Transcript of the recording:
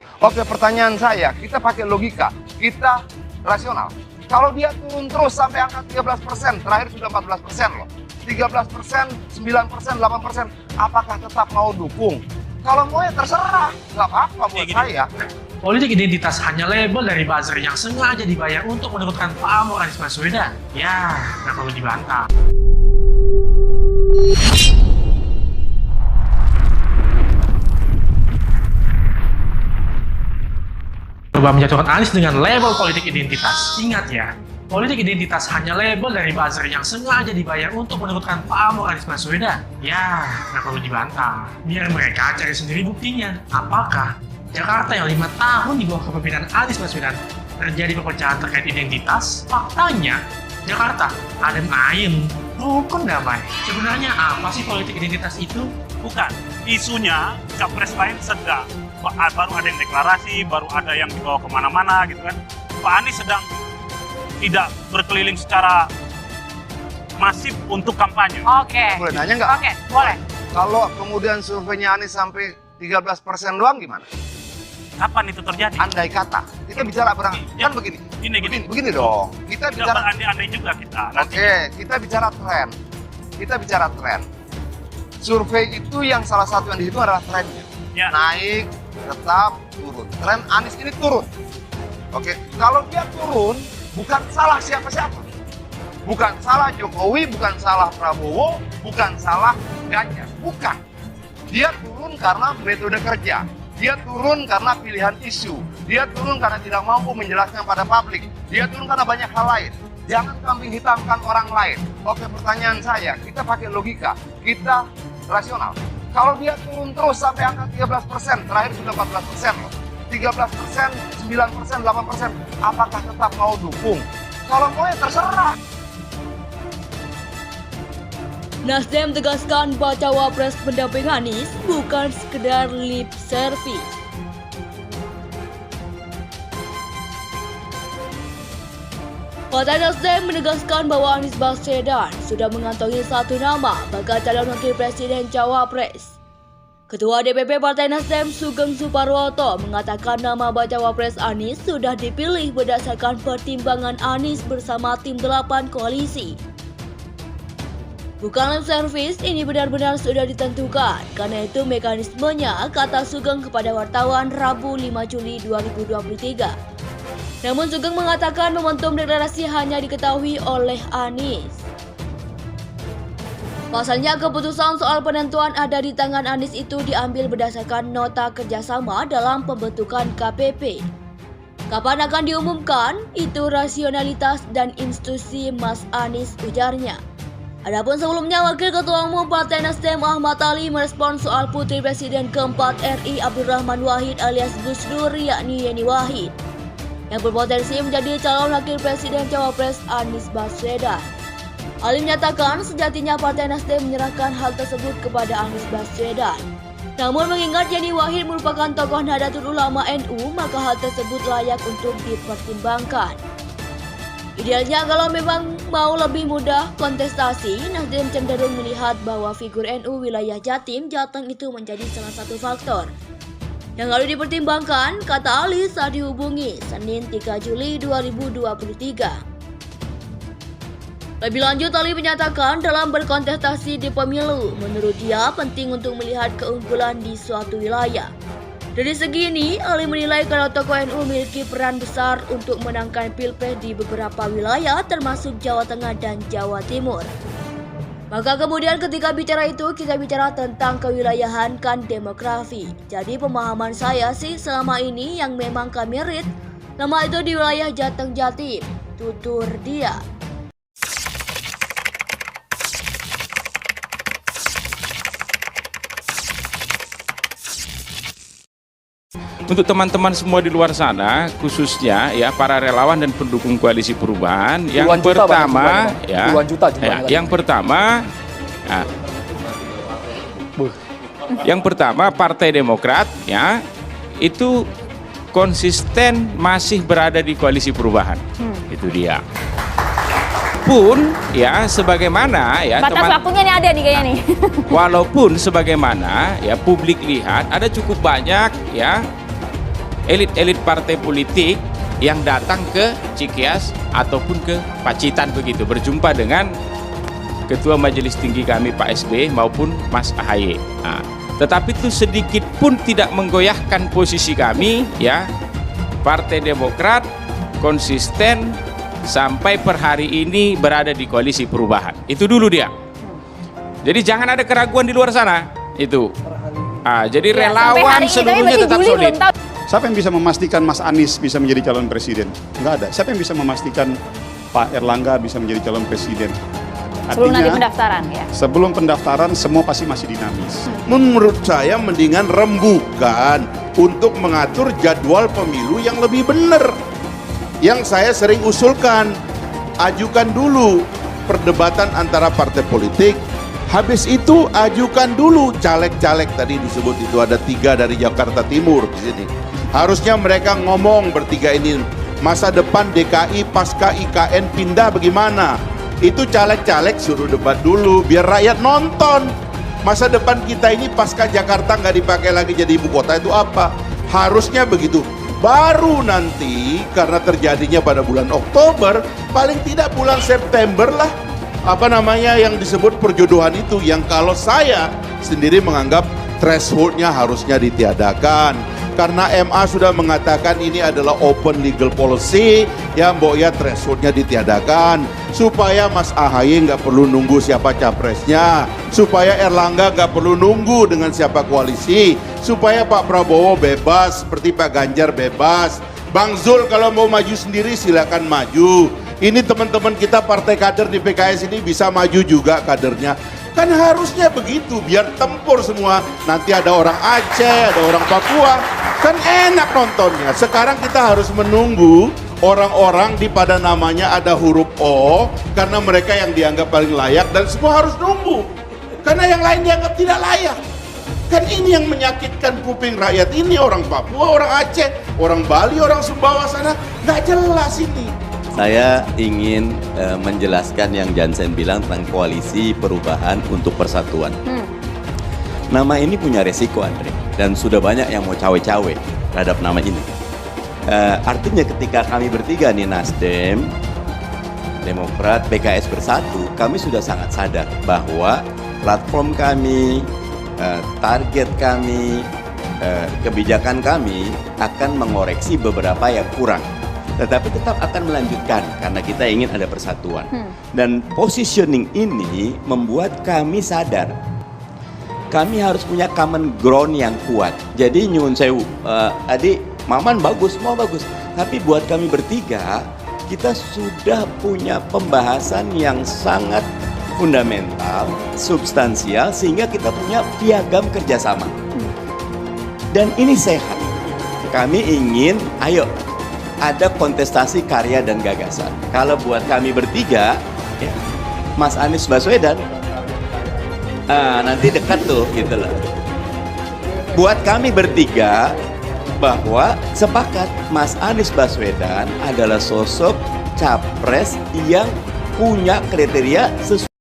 Oke, pertanyaan saya, kita pakai logika, kita rasional. Kalau dia turun terus sampai angka 13%, terakhir sudah 14% loh. 13%, 9%, 8%, apakah tetap mau dukung? Kalau mau ya terserah, nggak apa-apa buat saya. Politik identitas hanya label dari buzzer yang sengaja dibayar untuk menurunkan pamor Anies Baswedan. Ya, nggak perlu dibantah. Coba menjatuhkan Anies dengan label politik identitas. Ingat ya, politik identitas hanya label dari buzzer yang sengaja dibayar untuk menurunkan pamor Anies Baswedan. Ya, nggak perlu dibantah. Biar mereka cari sendiri buktinya. Apakah Jakarta yang 5 tahun di bawah kepemimpinan Anies Baswedan terjadi perpecahan terkait identitas? Faktanya, Jakarta adem ayem, rukun damai. Sebenarnya apa sih politik identitas itu? Bukan, isunya capres lain sedang. Baru ada yang deklarasi, baru ada yang dibawa kemana-mana gitu kan. Pak Anies sedang tidak berkeliling secara masif untuk kampanye. Oke. Boleh nanya nggak? Oke, boleh. Kalau kemudian surveinya Anies sampai 13% doang gimana? Kapan itu terjadi? Andai kata, kita bicara berang, Ya, kan begini. Gini. Begini dong. Kita Tidak bicara berandai-andai juga kita. Oke, kita bicara tren. Kita bicara tren. Survei itu yang salah satu yang dihitung adalah trennya. Ya. Naik, tetap, turun. Tren Anies ini turun. Oke, kalau dia turun, bukan salah siapa-siapa. Bukan salah Jokowi, bukan salah Prabowo, bukan salah Ganjar. Bukan. Dia turun karena metode kerja. Dia turun karena pilihan isu. Dia turun karena tidak mampu menjelaskan pada publik. Dia turun karena banyak hal lain. Jangan kambing hitamkan orang lain. Oke, pertanyaan saya, kita pakai logika, kita rasional. Kalau dia turun terus sampai angka 13%, terakhir sudah 14% loh. 13%, 9%, 8%, apakah tetap mau dukung? Kalau mau ya terserah. Nasdem tegaskan bacawa pres pendamping Anies bukan sekedar lip service. Partai Nasdem menegaskan bahwa Anies Baswedan sudah mengantongi satu nama bakal calon wakil presiden cawapres. Ketua DPP Partai Nasdem Sugeng Suparwoto mengatakan nama bacawa pres Anies sudah dipilih berdasarkan pertimbangan Anies bersama tim 8 koalisi. Bukan lip service, ini benar-benar sudah ditentukan. Karena itu mekanismenya, kata Sugeng kepada wartawan Rabu 5 Juli 2023. Namun Sugeng mengatakan momentum deklarasi hanya diketahui oleh Anies. Pasalnya keputusan soal penentuan ada di tangan Anies itu diambil berdasarkan nota kerjasama dalam pembentukan KPP. Kapan akan diumumkan? Itu rasionalitas dan institusi Mas Anies, ujarnya. Adapun sebelumnya Wakil Ketua Umum Partai Nasdem Ahmad Ali merespon soal putri Presiden keempat RI Abdurrahman Wahid alias Gus Dur yakni Yeni Wahid yang berpotensi menjadi calon Wakil Presiden Cawapres Anies Baswedan. Ali menyatakan sejatinya Partai Nasdem menyerahkan hal tersebut kepada Anies Baswedan. Namun mengingat Yeni Wahid merupakan tokoh Nahdlatul Ulama NU, maka hal tersebut layak untuk dipertimbangkan. Idealnya kalau memang mau lebih mudah kontestasi, Nasdem cenderung melihat bahwa figur NU wilayah Jatim, Jateng itu menjadi salah satu faktor yang harus dipertimbangkan, kata Ali saat dihubungi Senin 3 Juli 2023. Lebih lanjut, Ali menyatakan dalam berkontestasi di pemilu, menurut dia penting untuk melihat keunggulan di suatu wilayah. Dari segi ini, Ali menilai kalau tokoh NU memiliki peran besar untuk menangkan pilpres di beberapa wilayah termasuk Jawa Tengah dan Jawa Timur. Maka kemudian ketika bicara itu, kita bicara tentang kewilayahan kan demografi. Jadi pemahaman saya sih selama ini yang memang kami read, nama itu di wilayah Jateng Jatim, tutur dia. Untuk teman-teman semua di luar sana, khususnya ya para relawan dan pendukung koalisi perubahan, yang pertama ya, yang pertama Partai Demokrat ya itu konsisten masih berada di koalisi perubahan, itu dia. Pun ya sebagaimana ya Batas waktunya nih ada nih kayaknya nih. Walaupun sebagaimana ya publik lihat ada cukup banyak ya elit-elit partai politik yang datang ke Cikias ataupun ke Pacitan begitu, berjumpa dengan Ketua Majelis Tinggi kami Pak SBY maupun Mas AHY. Nah, tetapi itu sedikit pun tidak menggoyahkan posisi kami, ya. Partai Demokrat konsisten sampai per hari ini berada di koalisi perubahan. Itu dulu dia. Jadi jangan ada keraguan di luar sana. Itu. Jadi relawan seluruhnya tetap solid. Siapa yang bisa memastikan Mas Anies bisa menjadi calon presiden? Nggak ada. Siapa yang bisa memastikan Pak Erlangga bisa menjadi calon presiden? Sebelum nanti pendaftaran ya? Sebelum pendaftaran semua pasti masih dinamis. Menurut saya mendingan rembukan untuk mengatur jadwal pemilu yang lebih benar. Yang saya sering usulkan, ajukan dulu perdebatan antara partai politik. Habis itu ajukan dulu caleg-caleg, tadi disebut itu ada 3 dari Jakarta Timur di sini. Harusnya mereka ngomong bertiga ini, masa depan DKI pasca IKN pindah bagaimana? Itu caleg-caleg suruh debat dulu biar rakyat nonton. Masa depan kita ini pasca Jakarta nggak dipakai lagi jadi ibu kota itu apa? Harusnya begitu. Baru nanti karena terjadinya pada bulan Oktober, paling tidak bulan September lah, apa namanya yang disebut perjodohan itu, yang kalau saya sendiri menganggap thresholdnya harusnya ditiadakan. Karena MA sudah mengatakan ini adalah open legal policy, ya mbok ya thresholdnya ditiadakan. Supaya Mas AHY nggak perlu nunggu siapa capresnya, supaya Erlangga nggak perlu nunggu dengan siapa koalisi, supaya Pak Prabowo bebas, seperti Pak Ganjar bebas. Bang Zul kalau mau maju sendiri silakan maju. Ini teman-teman kita partai kader di PKS ini bisa maju juga kadernya. Kan harusnya begitu, biar tempur semua. Nanti ada orang Aceh, ada orang Papua, kan enak nontonnya. Sekarang kita harus menunggu orang-orang di pada namanya ada huruf O, karena mereka yang dianggap paling layak, dan semua harus nunggu. Karena yang lain dianggap tidak layak. Kan ini yang menyakitkan kuping rakyat ini, orang Papua, orang Aceh, orang Bali, orang Sumbawa sana, nggak jelas ini. Saya ingin menjelaskan yang Jansen bilang tentang koalisi perubahan untuk persatuan. Nama ini punya resiko, Andre, dan sudah banyak yang mau cawe-cawe terhadap nama ini. Artinya ketika kami bertiga nih, Nasdem, Demokrat, PKS bersatu, kami sudah sangat sadar bahwa platform kami, target kami, kebijakan kami akan mengoreksi beberapa yang kurang. Tetapi tetap akan melanjutkan karena kita ingin ada persatuan. Dan positioning ini membuat kami sadar kami harus punya common ground yang kuat. Jadi nyuwun sewu, adik Maman bagus, semua bagus, tapi buat kami bertiga kita sudah punya pembahasan yang sangat fundamental, substansial, sehingga kita punya piagam kerjasama. Dan ini sehat. Kami ingin, ayo ada kontestasi karya dan gagasan. Kalau buat kami bertiga, ya, Mas Anies Baswedan, nanti dekat tuh, gitu loh. Buat kami bertiga, bahwa sepakat Mas Anies Baswedan adalah sosok capres yang punya kriteria sesuai